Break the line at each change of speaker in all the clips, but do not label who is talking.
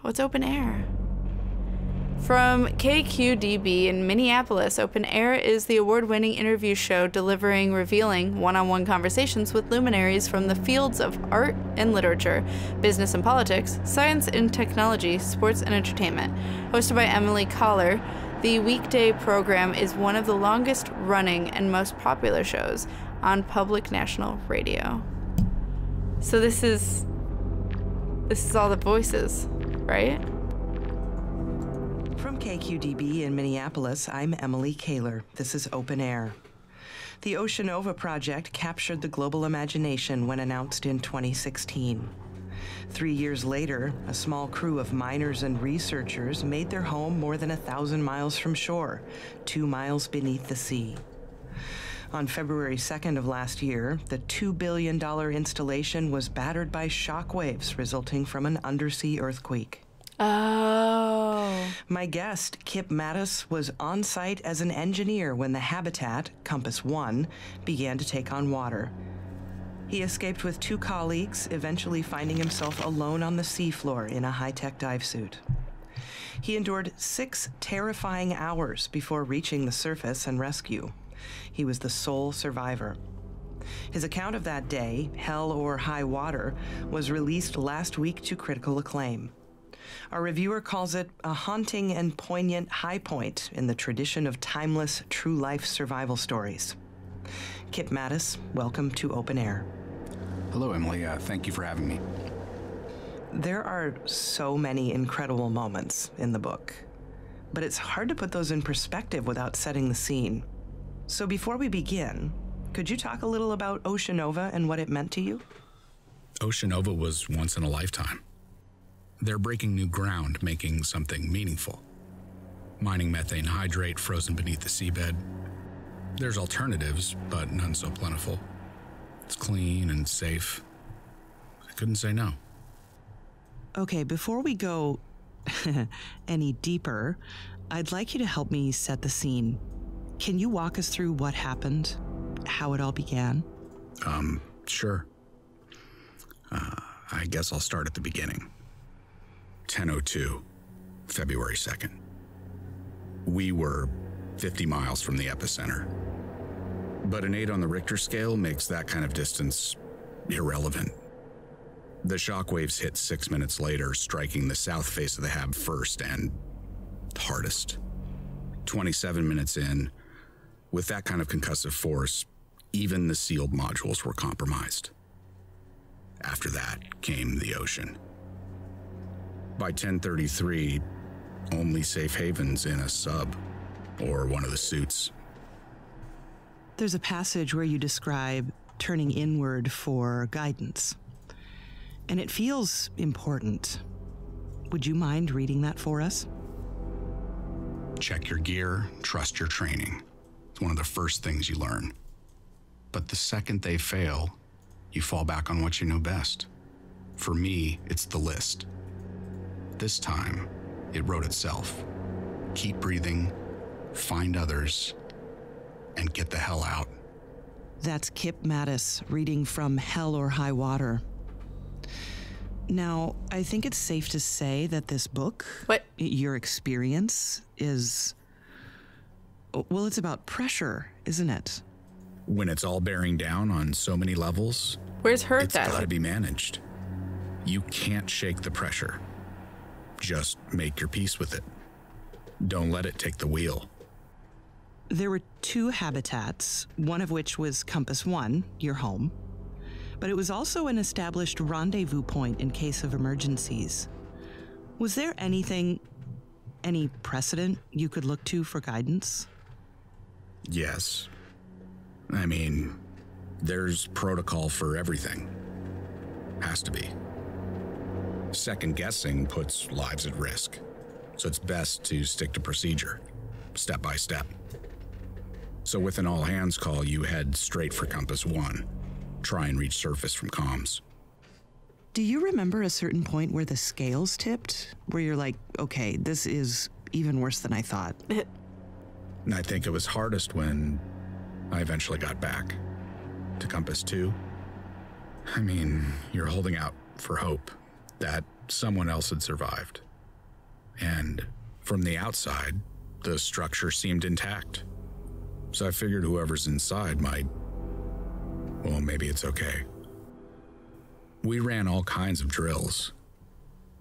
what's Open Air? From KQDB in Minneapolis, Open Air is the award-winning interview show delivering revealing one-on-one conversations with luminaries from the fields of art and literature, business and politics, science and technology, sports and entertainment. Hosted by Emily Kahler, the weekday program is one of the longest-running and most popular shows on public national radio. So this is all the voices, right?
From KQDB in Minneapolis, I'm Emily Kahler. This is Open Air. The Oceanova project captured the global imagination when announced in 2016. 3 years later, a small crew of miners and researchers made their home more than 1,000 miles from shore, 2 miles beneath the sea. On February 2nd of last year, the $2 billion installation was battered by shock waves resulting from an undersea earthquake.
Oh.
My guest, KIP MATTAS, was on site as an engineer when the habitat, Compass 1, began to take on water. He escaped with 2 colleagues, eventually finding himself alone on the seafloor in a high-tech dive suit. He endured 6 terrifying hours before reaching the surface and rescue. He was the sole survivor. His account of that day, Hell or High Water, was released last week to critical acclaim. Our reviewer calls it a haunting and poignant high point in the tradition of timeless, true-life survival stories. KIP MATTAS, welcome to Open Air.
Hello, Emily. Thank you for having me.
There are so many incredible moments in the book, but it's hard to put those in perspective without setting the scene. So before we begin, could you talk a little about Oceanova and what it meant to you?
Oceanova was once in a lifetime. They're breaking new ground, making something meaningful. Mining methane hydrate frozen beneath the seabed. There's alternatives, but none so plentiful. It's clean and safe. I couldn't say no.
Okay, before we go any deeper, I'd like you to help me set the scene. Can you walk us through what happened, how it all began?
Sure. I guess I'll start at the beginning. 10:02, February 2nd. We were 50 miles from the epicenter. But an 8 on the Richter scale makes that kind of distance irrelevant. The shockwaves hit 6 minutes later, striking the south face of the HAB first and hardest. 27 minutes in, with that kind of concussive force, even the sealed modules were compromised. After that came the ocean. By 10:33, only safe havens in a sub or one of the suits.
There's a passage where you describe turning inward for guidance, and it feels important. Would you mind reading that for us?
Check your gear, trust your training. It's one of the first things you learn. But the second they fail, you fall back on what you know best. For me, it's the list. This time, it wrote itself. Keep breathing, find others, and get the hell out.
That's KIP MATTAS reading from Hell or High Water. Now, I think it's safe to say that this book, your experience, is, well, it's about pressure, isn't it?
When it's all bearing down on so many levels,
Where's her
it's got to be managed. You can't shake the pressure. Just make your peace with it. Don't let it take the wheel.
There were 2 habitats, one of which was Compass 1, your home, but it was also an established rendezvous point in case of emergencies. Was there any precedent you could look to for guidance?
Yes. I mean, there's protocol for everything. Has to be. Second guessing puts lives at risk, so it's best to stick to procedure, step by step. So with an all-hands call, you head straight for Compass 1. Try and reach surface from comms.
Do you remember a certain point where the scales tipped? Where you're like, okay, this is even worse than I thought?
And I think it was hardest when I eventually got back to Compass 2. I mean, you're holding out for hope that someone else had survived. And from the outside, the structure seemed intact. So I figured whoever's inside might, well, maybe it's okay. We ran all kinds of drills,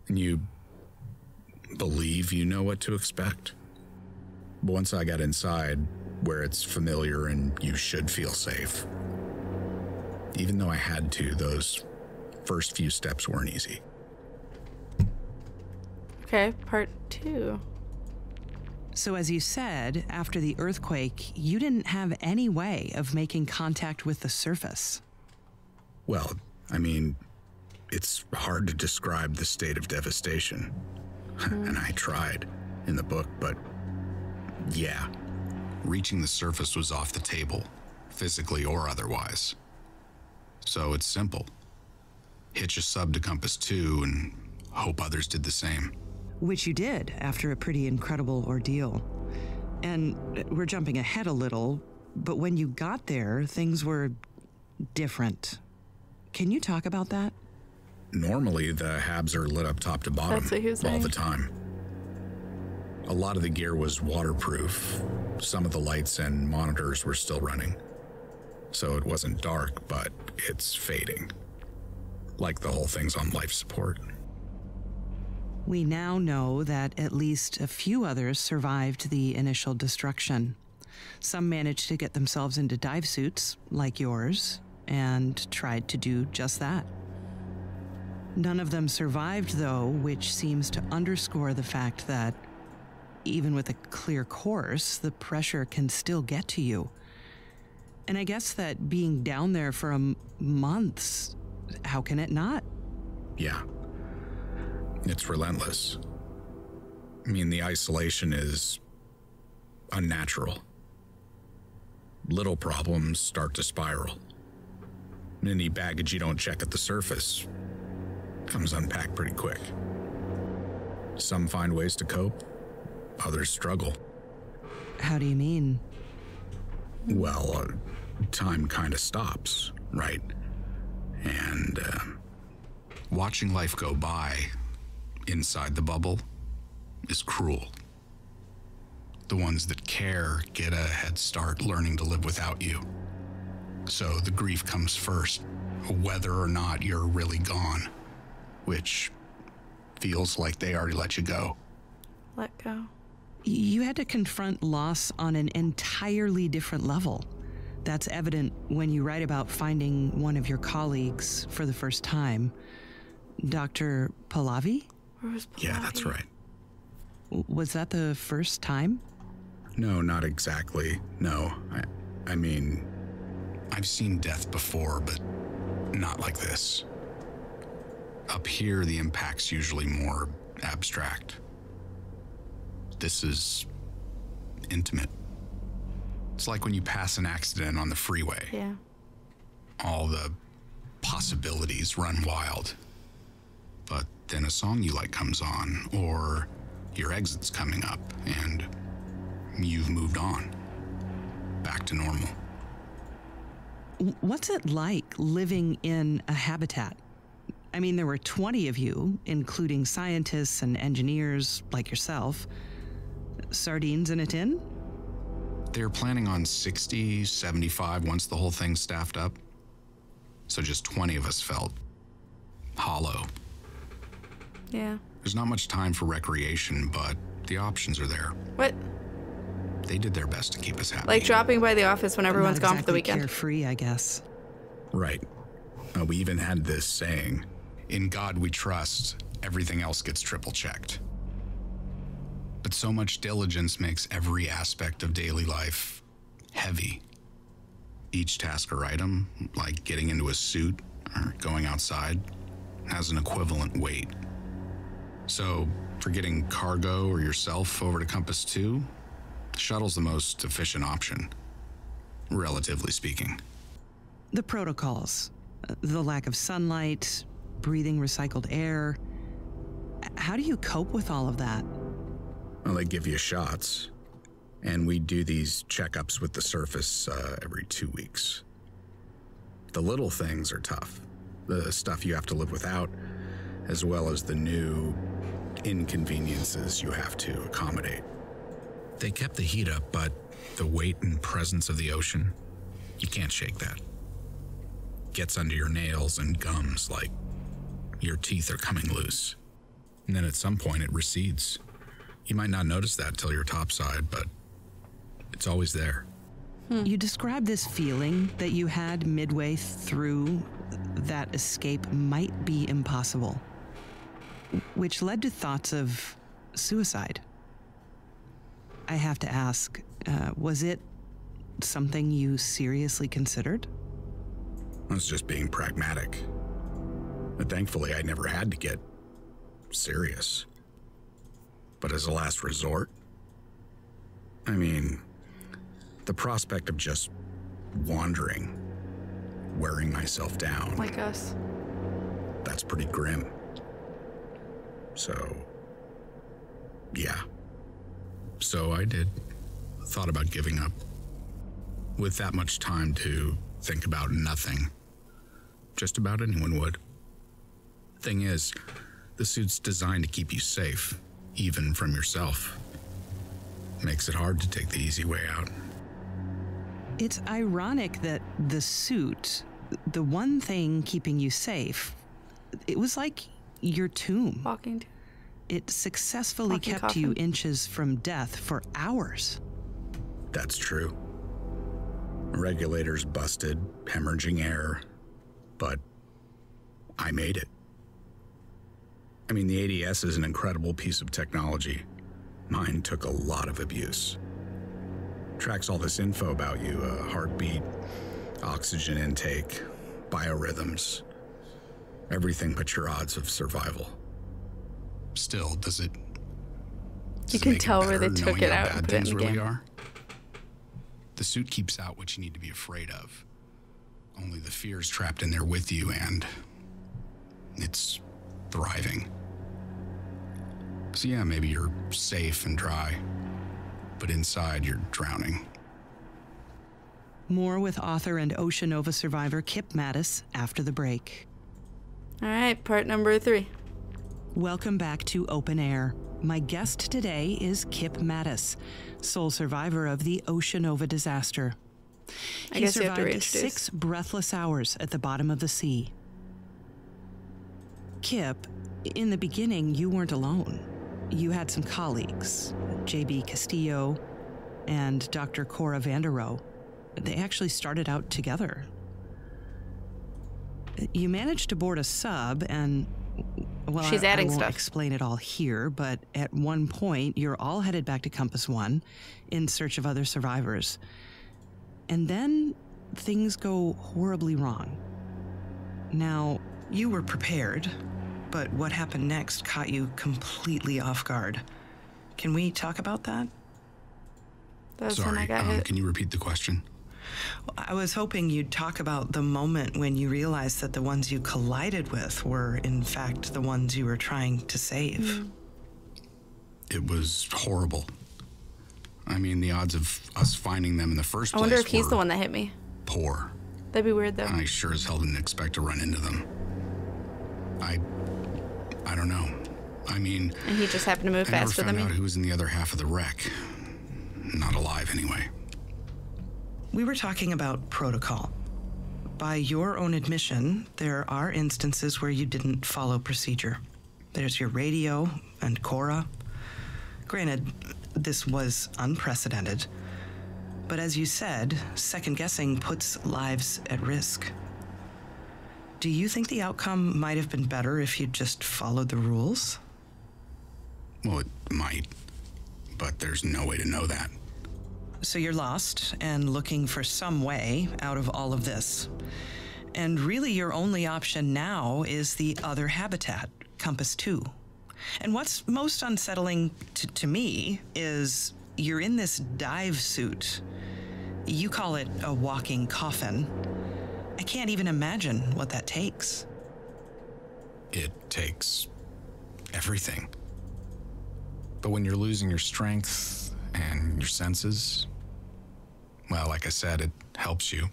and you believe you know what to expect. But once I got inside, where it's familiar and you should feel safe, even though I had to, those first few steps weren't easy.
Okay, part 2.
So as you said, after the earthquake, you didn't have any way of making contact with the surface.
Well, I mean, it's hard to describe the state of devastation. And I tried in the book, but yeah, reaching the surface was off the table, physically or otherwise. So it's simple. Hitch a sub to Compass 2 and hope others did the same.
Which you did after a pretty incredible ordeal. And we're jumping ahead a little, but when you got there, things were different. Can you talk about that?
Normally, the habs are lit up top to bottom
That's what he was saying.
all the time. A lot of the gear was waterproof. Some of the lights and monitors were still running. So it wasn't dark, but it's fading. Like the whole thing's on life support.
We now know that at least a few others survived the initial destruction. Some managed to get themselves into dive suits, like yours, and tried to do just that. None of them survived, though, which seems to underscore the fact that even with a clear course, the pressure can still get to you. And I guess that being down there for months, how can it not?
Yeah. It's relentless. I mean, the isolation is unnatural. Little problems start to spiral. Any baggage you don't check at the surface comes unpacked pretty quick. Some find ways to cope, others struggle.
How do you mean?
Well, time kind of stops, right? And watching life go by inside the bubble is cruel. The ones that care get a head start learning to live without you. So the grief comes first, whether or not you're really gone, which feels like they already let you go.
Let go.
You had to confront loss on an entirely different level. That's evident when you write about finding one of your colleagues for the first time. Dr. Pahlavi?
Where was Pahlavi?
Yeah, that's right.
Was that the first time?
No, not exactly. No, I mean, I've seen death before, but not like this. Up here, the impact's usually more abstract. This is intimate. It's like when you pass an accident on the freeway.
Yeah.
All the possibilities run wild. But then a song you like comes on, or your exit's coming up, and you've moved on. Back to normal.
What's it like living in a habitat? I mean, there were 20 of you, including scientists and engineers like yourself. Sardines in a tin?
They're planning on 60, 75 once the whole thing's staffed up. So just 20 of us felt hollow.
Yeah.
There's not much time for recreation, but the options are there.
What?
They did their best to keep us happy.
Like dropping by the office when everyone's
Not
gone for the
exactly
weekend.
Carefree, I guess.
Right. We even had this saying, "In God we trust, everything else gets triple checked." But so much diligence makes every aspect of daily life heavy. Each task or item, like getting into a suit or going outside, has an equivalent weight. So for getting cargo or yourself over to Compass 2, the shuttle's the most efficient option, relatively speaking.
The protocols, the lack of sunlight, breathing recycled air. How do you cope with all of that?
Well, they give you shots, and we do these checkups with the surface every 2 weeks. The little things are tough. The stuff you have to live without, as well as the new inconveniences you have to accommodate. They kept the heat up, but the weight and presence of the ocean, you can't shake that. Gets under your nails and gums like your teeth are coming loose. And then at some point it recedes. You might not notice that till you're topside, but it's always there.
You described this feeling that you had midway through that escape might be impossible, which led to thoughts of suicide. I have to ask, was it something you seriously considered?
I was just being pragmatic. But thankfully, I never had to get serious. But as a last resort, I mean, the prospect of just wandering, wearing myself down.
Like us.
That's pretty grim. So, yeah. So I did. Thought about giving up. With that much time to think about nothing, just about anyone would. Thing is, the suit's designed to keep you safe, even from yourself. Makes it hard to take the easy way out.
It's ironic that the suit, the one thing keeping you safe, it was like your tomb.
Walking to.
It successfully
Walking
kept
coffin.
you inches from death for hours.
That's true. Regulators busted, hemorrhaging air, but I made it. I mean, the ADS is an incredible piece of technology. Mine took a lot of abuse. Tracks all this info about you, heartbeat, oxygen intake, biorhythms, everything but your odds of survival. Still, does it
You can
make it
tell where they
better
took
knowing
it
how
out
bad
and put it in
things
the
really
game.
are? The suit keeps out what you need to be afraid of. Only the fear's trapped in there with you, and it's thriving. So yeah, maybe you're safe and dry, but inside you're drowning.
More with author and Oceanova survivor KIP MATTAS after the break.
All right, part number 3.
Welcome back to Open Air. My guest today is KIP MATTAS, sole survivor of the Oceanova disaster.
I
He
guess you have to
survived
reintroduce.
6 breathless hours at the bottom of the sea. KIP, in the beginning, you weren't alone. You had some colleagues, J.B. Castillo and Dr. Cora Vanderoe. They actually started out together. You managed to board a sub and, well,
She's
I
adding
won't
stuff.
explain it all here, but at one point, you're all headed back to Compass 1 in search of other survivors. And then things go horribly wrong. Now, you were prepared, but what happened next caught you completely off guard. Can we talk about that?
That's when I
Sorry,
got hit.
can you repeat the question?
I was hoping you'd talk about the moment when you realized that the ones you collided with were, in fact, the ones you were trying to save.
It was horrible. I mean, the odds of us finding them in the first
I
place
wonder if he's
were
the one that hit me.
poor.
That'd be weird, though.
I sure as hell didn't expect to run into them. I don't know. I mean,
And he just happened to move
I never
faster
found
than
out
me.
who was in the other half of the wreck. Not alive, anyway.
We were talking about protocol. By your own admission, there are instances where you didn't follow procedure. There's your radio and Cora. Granted, this was unprecedented. But as you said, second guessing puts lives at risk. Do you think the outcome might have been better if you'd just followed the rules?
Well, it might, but there's no way to know that.
So you're lost and looking for some way out of all of this. And really your only option now is the other habitat, Compass 2. And what's most unsettling to me is you're in this dive suit. You call it a walking coffin. I can't even imagine what that takes.
It takes everything. But when you're losing your strength and your senses, well, like I said, it helps you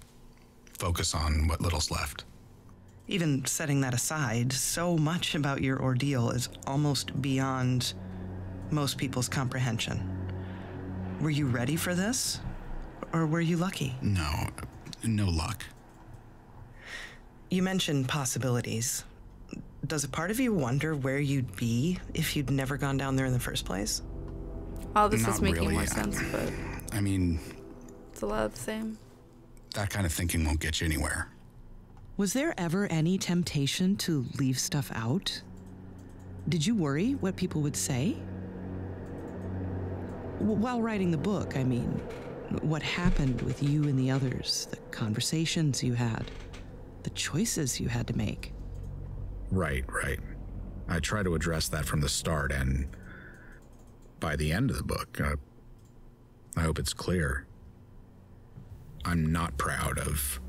focus on what little's left.
Even setting that aside, so much about your ordeal is almost beyond most people's comprehension. Were you ready for this? Or were you lucky?
No luck.
You mentioned possibilities. Does a part of you wonder where you'd be if you'd never gone down there in the first place?
All this
Not
is making
really.
more sense, but
I mean,
it's a lot of the same.
that kind of thinking won't get you anywhere.
Was there ever any temptation to leave stuff out? Did you worry what people would say? While writing the book, I mean, what happened with you and the others, the conversations you had, the choices you had to make.
Right. I try to address that from the start, and by the end of the book, I hope it's clear. I'm not proud of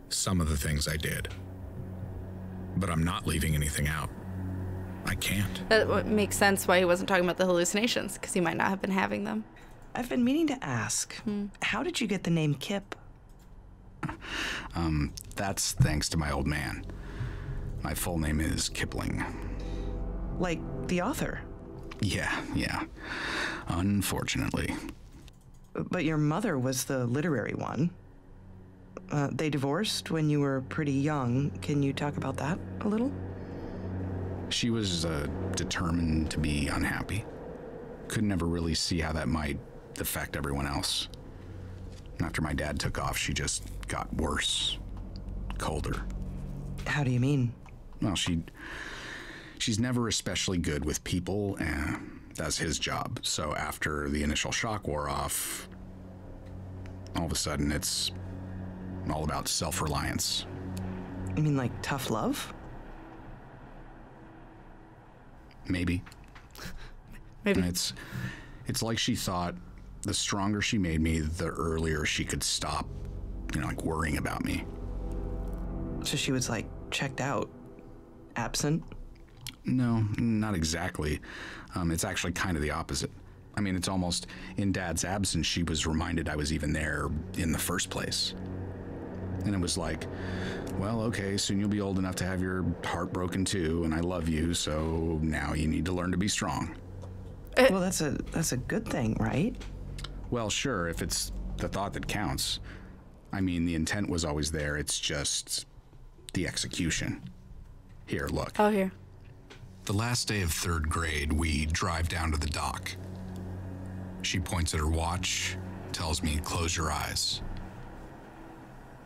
some of the things I did, but I'm not leaving anything out. I can't.
That makes sense why he wasn't talking about the hallucinations, because he might not have been having them.
I've been meaning to ask, how did you get the name Kip?
That's thanks to my old man. My full name is Kipling.
Like the author?
Yeah. Unfortunately.
But your mother was the literary one. They divorced when you were pretty young. Can you talk about that a little?
She was determined to be unhappy. Could never really see how that might affect everyone else. After my dad took off, she just got worse, colder.
How do you mean?
Well, she's never especially good with people, and that's his job. So after the initial shock wore off, all of a sudden it's all about self-reliance.
You mean like tough love?
Maybe.
Maybe.
It's like she thought the stronger she made me, the earlier she could stop, like worrying about me.
So she was like checked out, absent?
No, not exactly. It's actually kind of the opposite. I mean, it's almost in Dad's absence, she was reminded I was even there in the first place. And it was like, well, okay, soon you'll be old enough to have your heart broken too, and I love you, so now you need to learn to be strong.
Well, that's a good thing, right?
Well, sure, if it's the thought that counts. I mean, the intent was always there, it's just the execution. Here, look.
Oh, here.
The last day of 3rd grade, we drive down to the dock. She points at her watch, tells me, close your eyes.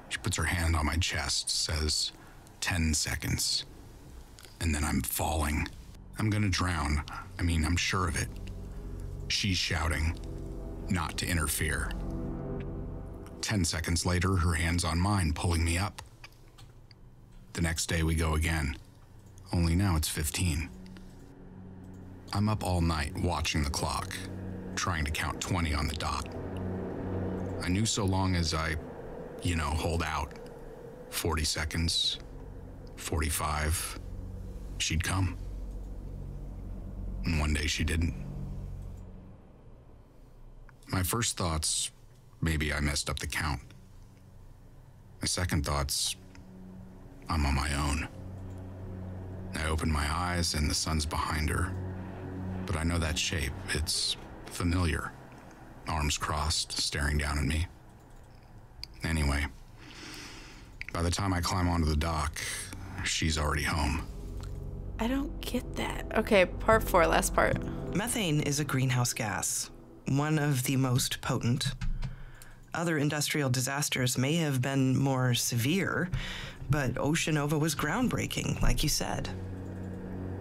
She puts her hand on my chest, says, 10 seconds. And then I'm falling. I'm gonna drown. I mean, I'm sure of it. She's shouting, not to interfere. 10 seconds later, her hand's on mine, pulling me up. The next day we go again, only now it's 15. I'm up all night watching the clock, trying to count 20 on the dot. I knew so long as I, hold out, 40 seconds, 45, she'd come. And one day she didn't. My first thoughts, maybe I messed up the count. My second thoughts, I'm on my own. I open my eyes and the sun's behind her. But I know that shape, it's familiar. Arms crossed, staring down at me. Anyway, by the time I climb onto the dock, she's already home.
I don't get that. Okay, part 4, last part.
Methane is a greenhouse gas, one of the most potent. Other industrial disasters may have been more severe, but Oceanova was groundbreaking, like you said.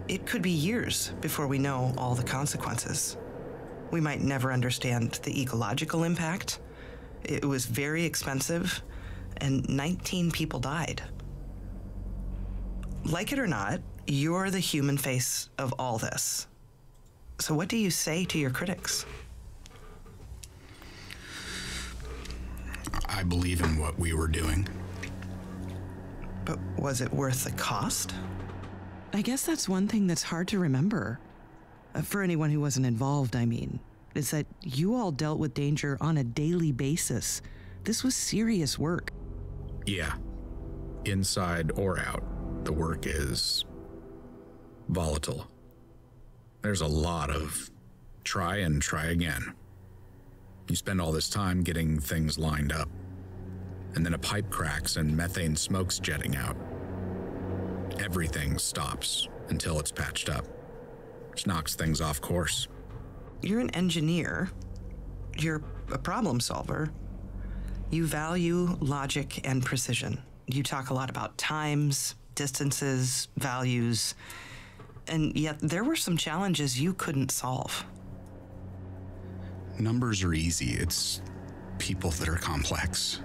It could be years before we know all the consequences. We might never understand the ecological impact. It was very expensive, and 19 people died. Like it or not, you're the human face of all this. So what do you say to your critics?
I believe in what we were doing.
But was it worth the cost? I guess that's one thing that's hard to remember. For anyone who wasn't involved, I mean, is that you all dealt with danger on a daily basis. This was serious work.
Yeah, inside or out. The work is volatile. There's a lot of try and try again. You spend all this time getting things lined up, and then a pipe cracks and methane smoke's jetting out. Everything stops until it's patched up, which knocks things off course.
You're an engineer. You're a problem solver. You value logic and precision. You talk a lot about times, distances, values, and yet there were some challenges you couldn't solve.
Numbers are easy. It's people that are complex.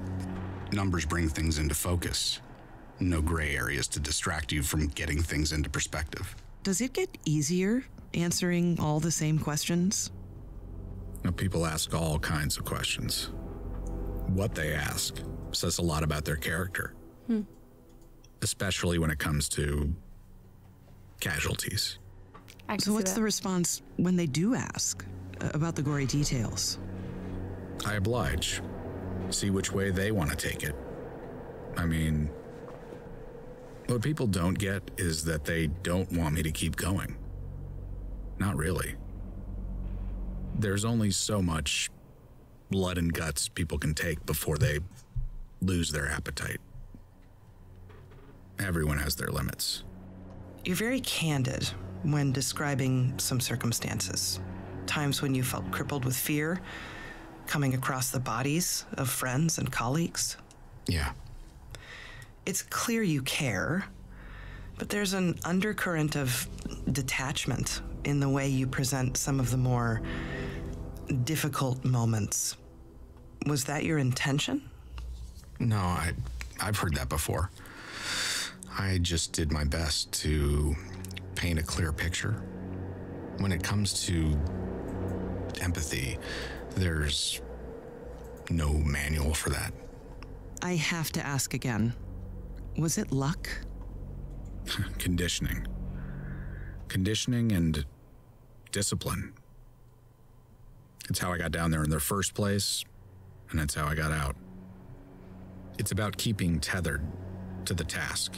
Numbers bring things into focus. No gray areas to distract you from getting things into perspective.
Does it get easier answering all the same questions?
Now, people ask all kinds of questions. What they ask says a lot about their character, especially when it comes to casualties.
So what's the response when they do ask about the gory details?
I oblige. See which way they want to take it. I mean, what people don't get is that they don't want me to keep going. Not really. There's only so much blood and guts people can take before they lose their appetite. Everyone has their limits.
You're very candid when describing some circumstances. Times when you felt crippled with fear, coming across the bodies of friends and colleagues.
Yeah.
It's clear you care, but there's an undercurrent of detachment in the way you present some of the more difficult moments. Was that your intention?
No, I've heard that before. I just did my best to paint a clear picture. When it comes to empathy, there's no manual for that.
I have to ask again. Was it luck?
Conditioning. Conditioning and discipline. It's how I got down there in the first place, and that's how I got out. It's about keeping tethered to the task.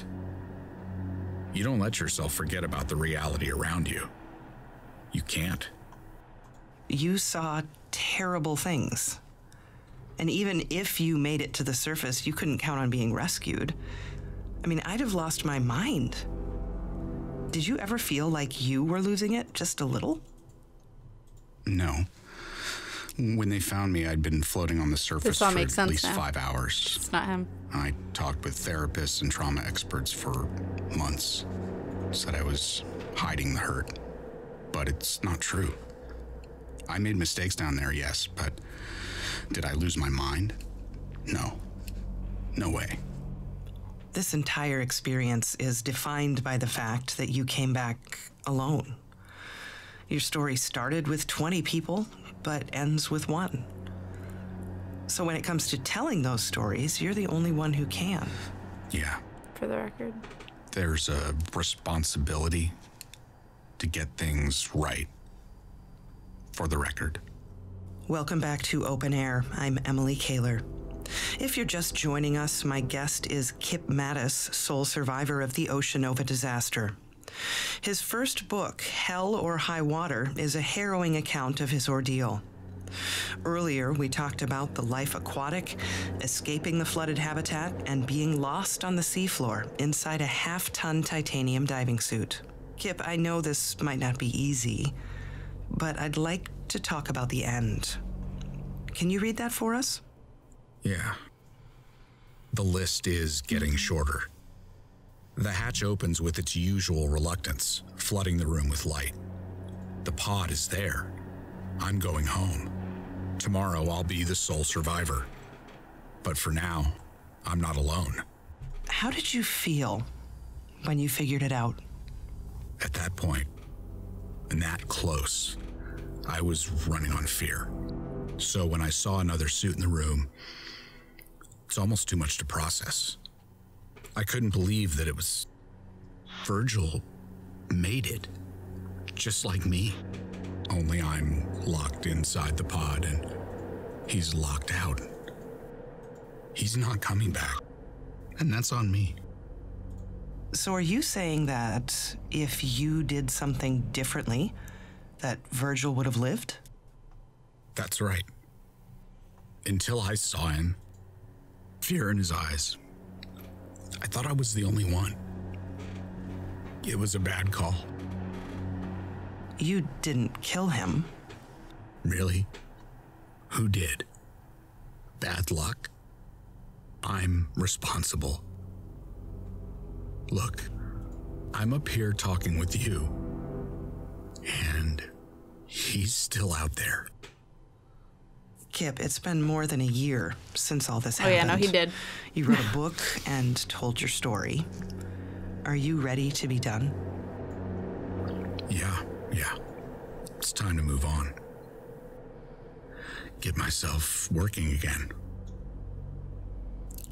You don't let yourself forget about the reality around you. You can't.
You saw terrible things. And even if you made it to the surface, you couldn't count on being rescued. I mean, I'd have lost my mind. Did you ever feel like you were losing it just a little?
No. When they found me, I'd been floating on the surface for at least 5 hours.
It's not him.
I talked with therapists and trauma experts for months. Said I was hiding the hurt. But it's not true. I made mistakes down there, yes, but did I lose my mind? No. No way.
This entire experience is defined by the fact that you came back alone. Your story started with 20 people, but ends with 1. So when it comes to telling those stories, you're the only one who can.
Yeah.
For the record.
There's a responsibility to get things right. For the record.
Welcome back to Open Air. I'm Emily Kahler. If you're just joining us, my guest is KIP MATTAS, sole survivor of the Ocean Nova disaster. His first book, Hell or High Water, is a harrowing account of his ordeal. Earlier, we talked about the life aquatic, escaping the flooded habitat, and being lost on the seafloor inside a half-ton titanium diving suit. Kip, I know this might not be easy, but I'd like to talk about the end. Can you read that for us?
Yeah. The list is getting shorter. The hatch opens with its usual reluctance, flooding the room with light. The pod is there. I'm going home. Tomorrow I'll be the sole survivor. But for now, I'm not alone.
How did you feel when you figured it out?
At that point, and that close, I was running on fear. So when I saw another suit in the room, it's almost too much to process. I couldn't believe that it was Virgil made it, just like me. Only I'm locked inside the pod and he's locked out. He's not coming back, and that's on me.
So are you saying that if you did something differently, that Virgil would have lived?
That's right. Until I saw him, fear in his eyes, I thought I was the only one. It was a bad call.
You didn't kill him.
Really? Who did? Bad luck? I'm responsible. Look, I'm up here talking with you, and he's still out there.
Kip, it's been more than a year since all this happened.
Oh yeah, no, he did.
You wrote a book and told your story. Are you ready to be done?
Yeah. It's time to move on. Get myself working again.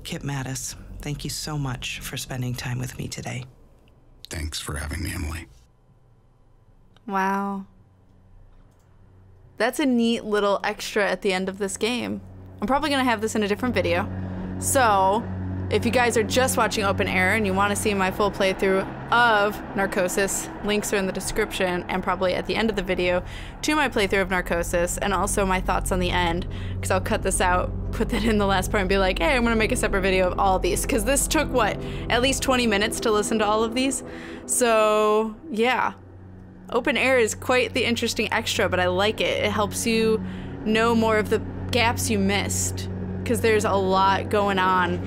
Kip Mattas, thank you so much for spending time with me today.
Thanks for having me, Emily.
Wow. That's a neat little extra at the end of this game. I'm probably going to have this in a different video. So, if you guys are just watching Open Air and you want to see my full playthrough of Narcosis, links are in the description and probably at the end of the video to my playthrough of Narcosis, and also my thoughts on the end, because I'll cut this out, put that in the last part and be like, hey, I'm going to make a separate video of all these, because this took, what, at least 20 minutes to listen to all of these? So, yeah. Open Air is quite the interesting extra, but I like it. It helps you know more of the gaps you missed, because there's a lot going on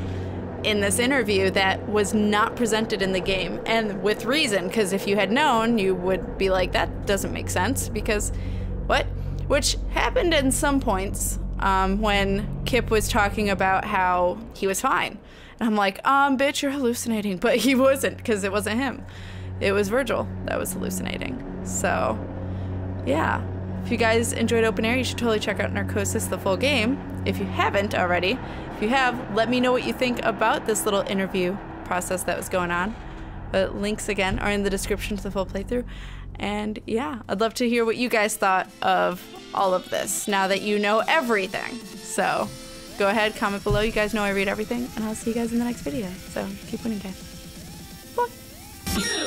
in this interview that was not presented in the game, and with reason, because if you had known, you would be like, that doesn't make sense, because what? Which happened in some points when Kip was talking about how he was fine. And I'm like, bitch, you're hallucinating. But he wasn't, because it wasn't him. It was Virgil that was hallucinating. So, yeah. If you guys enjoyed Open Air, you should totally check out Narcosis, the full game, if you haven't already. If you have, let me know what you think about this little interview process that was going on. But links, again, are in the description to the full playthrough. And yeah, I'd love to hear what you guys thought of all of this, now that you know everything. So go ahead, comment below. You guys know I read everything, and I'll see you guys in the next video. So keep winning, guys. Bye.